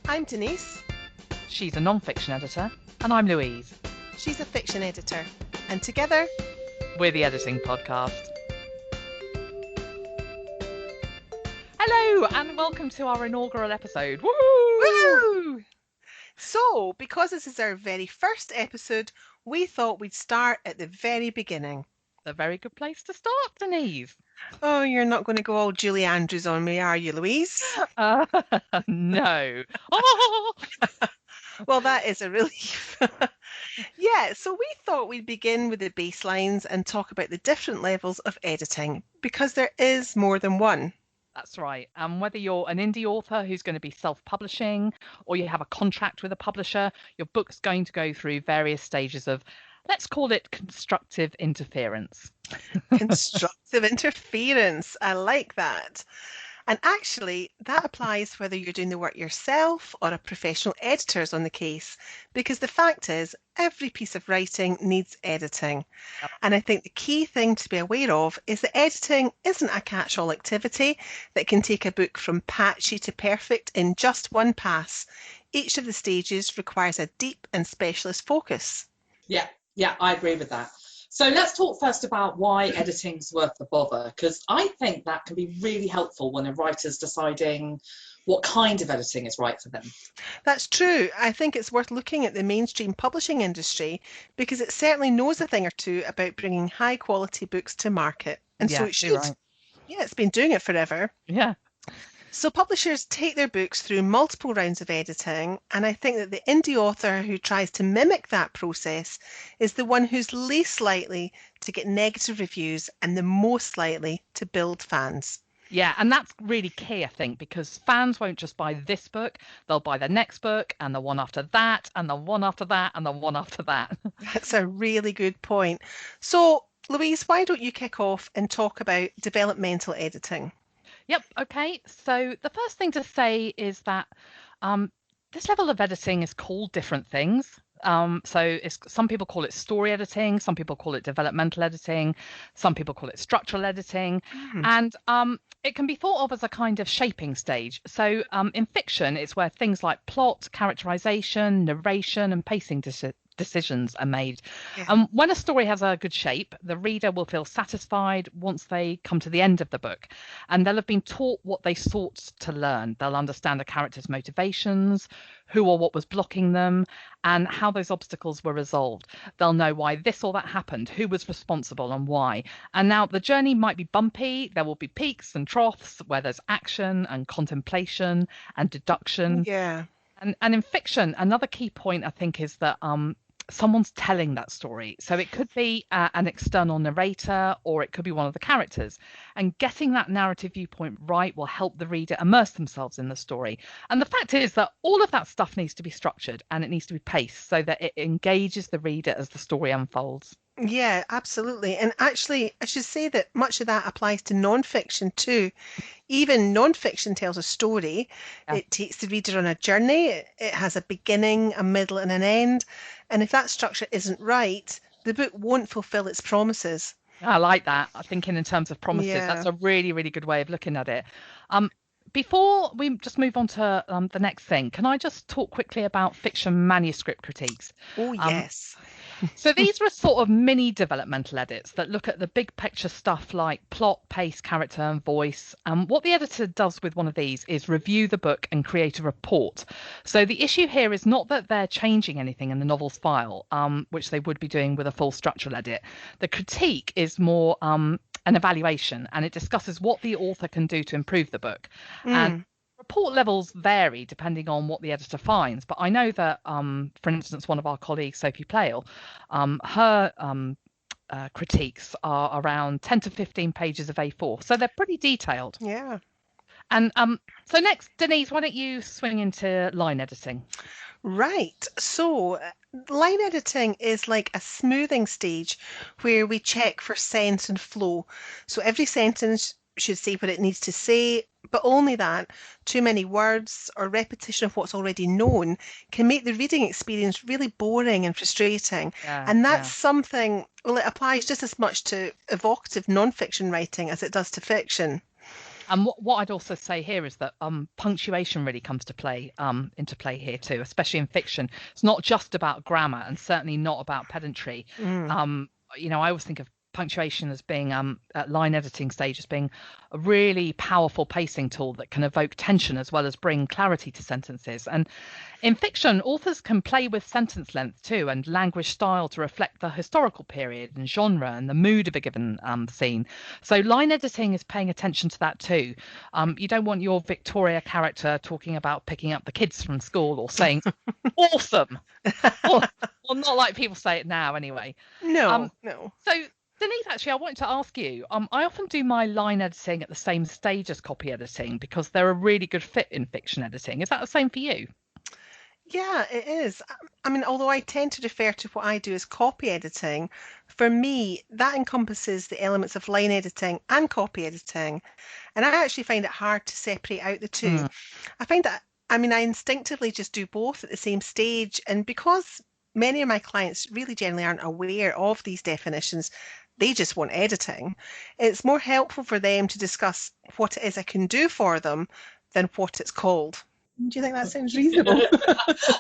I'm Denise. She's a non-fiction editor, and I'm Louise. She's a fiction editor. And together, we're the Editing Podcast. Hello, and welcome to our inaugural episode. Woo! So, because this is our very first episode, we thought we'd start at the very beginning. A very good place to start, Denise. Oh, you're not going to go all Julie Andrews on me, are you, Louise? No. Well, that is a relief. Yeah, so we thought we'd begin with the baselines and talk about the different levels of editing, because there is more than one. That's right. Whether you're an indie author who's going to be self-publishing or you have a contract with a publisher, your book's going to go through various stages of, let's call it constructive interference. Constructive interference. I like that. And actually, that applies whether you're doing the work yourself or a professional editor's on the case, because the fact is, every piece of writing needs editing. Yep. And I think the key thing to be aware of is that editing isn't a catch-all activity that can take a book from patchy to perfect in just one pass. Each of the stages requires a deep and specialist focus. Yeah, I agree with that. So let's talk first about why editing's worth the bother, because I think that can be really helpful when a writer's deciding what kind of editing is right for them. That's true. I think it's worth looking at the mainstream publishing industry because it certainly knows a thing or two about bringing high quality books to market. And so it should. Right. Yeah, it's been doing it forever. Yeah. So publishers take their books through multiple rounds of editing, and I think that the indie author who tries to mimic that process is the one who's least likely to get negative reviews and the most likely to build fans. Yeah, and that's really key, I think, because fans won't just buy this book, they'll buy the next book and the one after that and the one after that and the one after that. That's a really good point. So, Louise, why don't you kick off and talk about developmental editing? Yep. Okay. So the first thing to say is that this level of editing is called different things. Some people call it story editing, some people call it developmental editing, some people call it structural editing, and it can be thought of as a kind of shaping stage. So in fiction, it's where things like plot, characterization, narration, and pacing decisions are made. Yeah. When a story has a good shape, the reader will feel satisfied once they come to the end of the book, and they'll have been taught what they sought to learn. They'll understand the character's motivations, who or what was blocking them, and how those obstacles were resolved. They'll know why this or that happened, who was responsible and why. And now the journey might be bumpy. There will be peaks and troughs where there's action and contemplation and deduction. Yeah. And in fiction, another key point, I think, is that someone's telling that story. So it could be an external narrator, or it could be one of the characters. And getting that narrative viewpoint right will help the reader immerse themselves in the story. And the fact is that all of that stuff needs to be structured and it needs to be paced so that it engages the reader as the story unfolds. Yeah, absolutely. And actually, I should say that much of that applies to non-fiction too. Even non-fiction tells a story. Yeah. It takes the reader on a journey. It has a beginning, a middle, and an end. And if that structure isn't right, the book won't fulfill its promises. I like that. I'm thinking in terms of promises. Yeah. That's a really, really good way of looking at it. Before we just move on to the next thing, can I just talk quickly about fiction manuscript critiques? Oh, yes. So these were sort of mini developmental edits that look at the big picture stuff like plot, pace, character, and voice. What the editor does with one of these is review the book and create a report. So the issue here is not that they're changing anything in the novel's file, which they would be doing with a full structural edit. The critique is more an evaluation, and it discusses what the author can do to improve the book. And report levels vary depending on what the editor finds, but I know that, for instance, one of our colleagues, Sophie Plale, her critiques are around 10 to 15 pages of A4, so they're pretty detailed. Yeah. And so next, Denise, why don't you swing into line editing? Right. So line editing is like a smoothing stage where we check for sense and flow. So every sentence should say what it needs to say, but only that. Too many words or repetition of what's already known can make the reading experience really boring and frustrating. And that's something, well, it applies just as much to evocative non-fiction writing as it does to fiction. And what I'd also say here is that punctuation really comes to play into play here too, especially in fiction. It's not just about grammar, and certainly not about pedantry. I always think of punctuation as being at line editing stage as being a really powerful pacing tool that can evoke tension as well as bring clarity to sentences. And in fiction, authors can play with sentence length too and language style to reflect the historical period and genre and the mood of a given scene. So line editing is paying attention to that too. You don't want your Victoria character talking about picking up the kids from school or saying awesome. Well, not like people say it now anyway. No. So Denise, actually, I wanted to ask you, I often do my line editing at the same stage as copy editing because they're a really good fit in fiction editing. Is that the same for you? Yeah, it is. I mean, although I tend to refer to what I do as copy editing, for me, that encompasses the elements of line editing and copy editing. And I actually find it hard to separate out the two. I find that, I instinctively just do both at the same stage. And because many of my clients really generally aren't aware of these definitions, they just want editing, it's more helpful for them to discuss what it is I can do for them than what it's called. Do you think that sounds reasonable?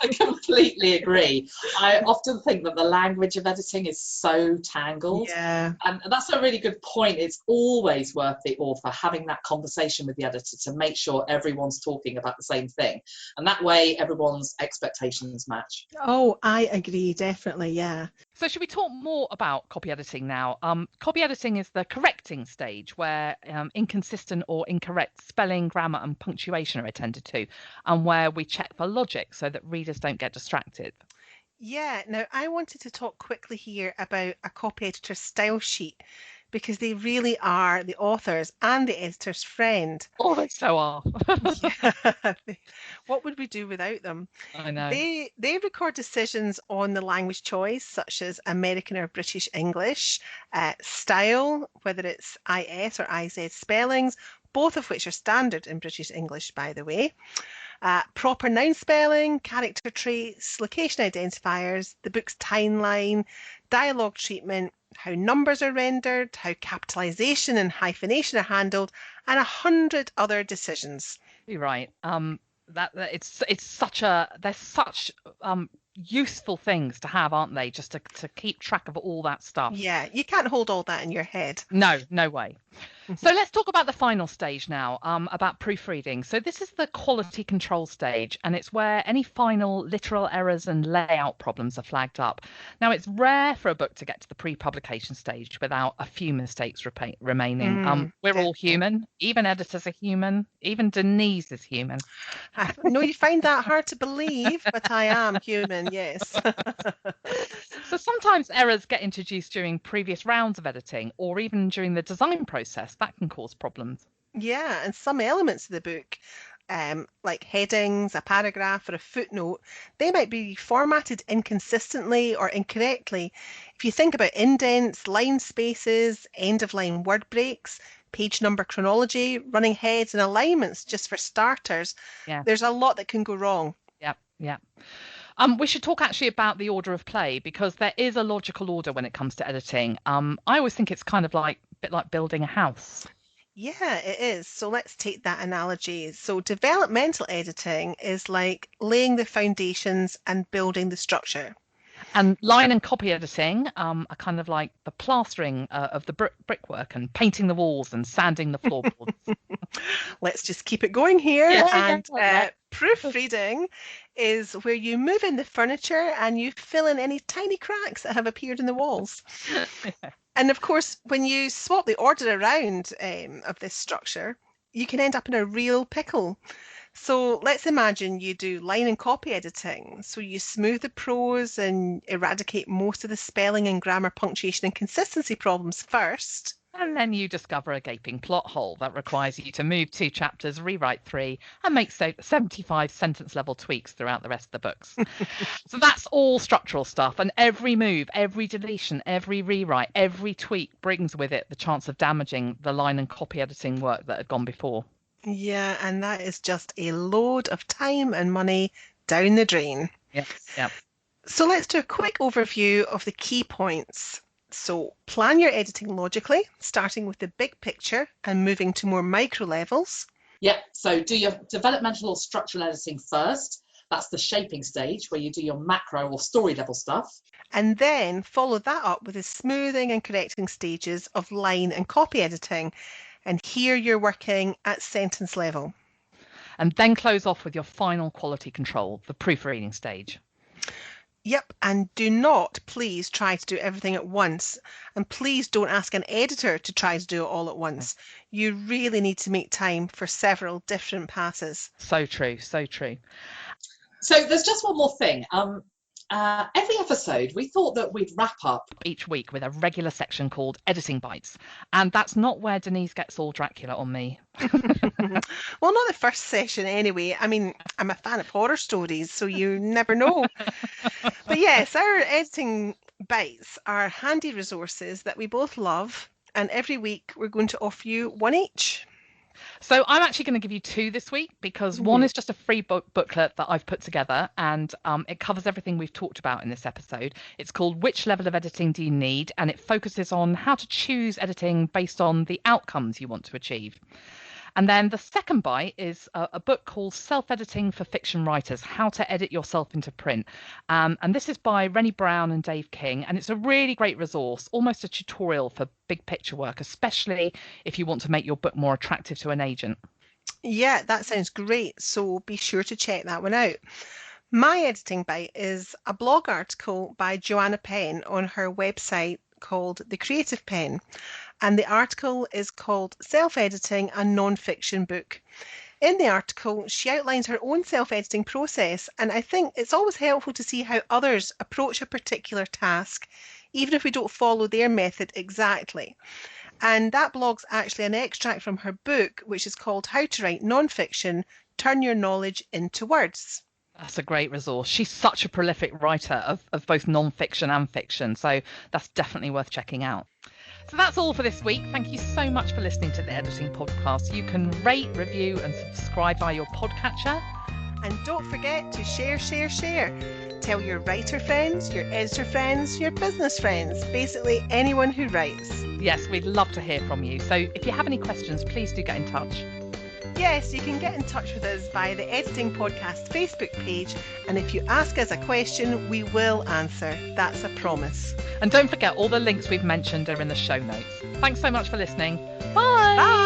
I completely agree. I often think that the language of editing is so tangled. Yeah. And that's a really good point. It's always worth the author having that conversation with the editor to make sure everyone's talking about the same thing. And that way everyone's expectations match. Oh, I agree, definitely, yeah. So should we talk more about copy editing now? Copy editing is the correcting stage where inconsistent or incorrect spelling, grammar and punctuation are attended to, and where we check for logic so that readers don't get distracted. Yeah, now I wanted to talk quickly here about a copy editor's style sheet because they really are the author's and the editor's friend. Oh, they so are. Yeah. What would we do without them? I know. They record decisions on the language choice, such as American or British English, style, whether it's IS or IZ spellings, both of which are standard in British English, by the way. Proper noun spelling, character traits, location identifiers, the book's timeline, dialogue treatment, how numbers are rendered, how capitalisation and hyphenation are handled, and 100 other decisions. You're right. They're such useful things to have, aren't they? Just to keep track of all that stuff. Yeah, you can't hold all that in your head. No way. So let's talk about the final stage now, about proofreading. So this is the quality control stage, and it's where any final literal errors and layout problems are flagged up. Now, it's rare for a book to get to the pre-publication stage without a few mistakes remaining. We're all human. Even editors are human. Even Denise is human. I know you find that hard to believe, but I am human, yes. So sometimes errors get introduced during previous rounds of editing or even during the design process. That can cause problems. Yeah, and some elements of the book, like headings, a paragraph, or a footnote, they might be formatted inconsistently or incorrectly. If you think about indents, line spaces, end-of-line word breaks, page number chronology, running heads, and alignments, just for starters, there's a lot that can go wrong. Yeah. We should talk actually about the order of play because there is a logical order when it comes to editing. I always think it's kind of a bit like building a house. Yeah, it is. So let's take that analogy. So developmental editing is like laying the foundations and building the structure. And line and copy editing are kind of like the plastering of the brickwork and painting the walls and sanding the floorboards. Let's just keep it going here. Yeah. Proofreading is where you move in the furniture and you fill in any tiny cracks that have appeared in the walls. And of course, when you swap the order around of this structure, you can end up in a real pickle. So let's imagine you do line and copy editing. So you smooth the prose and eradicate most of the spelling and grammar, punctuation and consistency problems first. And then you discover a gaping plot hole that requires you to move 2 chapters, rewrite 3, and make 75 sentence level tweaks throughout the rest of the books. So that's all structural stuff. And every move, every deletion, every rewrite, every tweak brings with it the chance of damaging the line and copy editing work that had gone before. Yeah, and that is just a load of time and money down the drain. Yeah. So let's do a quick overview of the key points. So plan your editing logically, starting with the big picture and moving to more micro levels. Yep, so do your developmental or structural editing first. That's the shaping stage where you do your macro or story level stuff. And then follow that up with the smoothing and correcting stages of line and copy editing. And here you're working at sentence level. And then close off with your final quality control, the proofreading stage. Yep, and do not please try to do everything at once. And please don't ask an editor to try to do it all at once. You really need to make time for several different passes. So true, so true. So there's just one more thing. Every episode, we thought that we'd wrap up each week with a regular section called Editing Bites. And that's not where Denise gets all Dracula on me. Well, not the first session anyway. I mean, I'm a fan of horror stories, so you never know. But yes, our editing bites are handy resources that we both love. And every week we're going to offer you one each. So I'm actually going to give you two this week because one is just a free booklet that I've put together, and it covers everything we've talked about in this episode. It's called Which Level of Editing Do You Need? And it focuses on how to choose editing based on the outcomes you want to achieve. And then the second bite is a book called Self-Editing for Fiction Writers, How to Edit Yourself into Print. And this is by Renni, Browne and Dave King. And it's a really great resource, almost a tutorial for big picture work, especially if you want to make your book more attractive to an agent. Yeah, that sounds great. So be sure to check that one out. My editing bite is a blog article by Joanna Penn on her website called The Creative Penn. And the article is called Self-Editing a Non-Fiction Book. In the article, she outlines her own self-editing process, and I think it's always helpful to see how others approach a particular task, even if we don't follow their method exactly. And that blog's actually an extract from her book, which is called How to Write Non-Fiction, Turn Your Knowledge into Words. That's a great resource. She's such a prolific writer of both non-fiction and fiction, so that's definitely worth checking out. So that's all for this week. Thank you so much for listening to the Editing Podcast. You can rate, review and subscribe via your podcatcher. And don't forget to share. Tell your writer friends, your editor friends, your business friends, basically anyone who writes. Yes, we'd love to hear from you. So if you have any questions, please do get in touch. Yes, you can get in touch with us via the Editing Podcast Facebook page, and if you ask us a question, we will answer. That's a promise. And don't forget, all the links we've mentioned are in the show notes. Thanks so much for listening. Bye!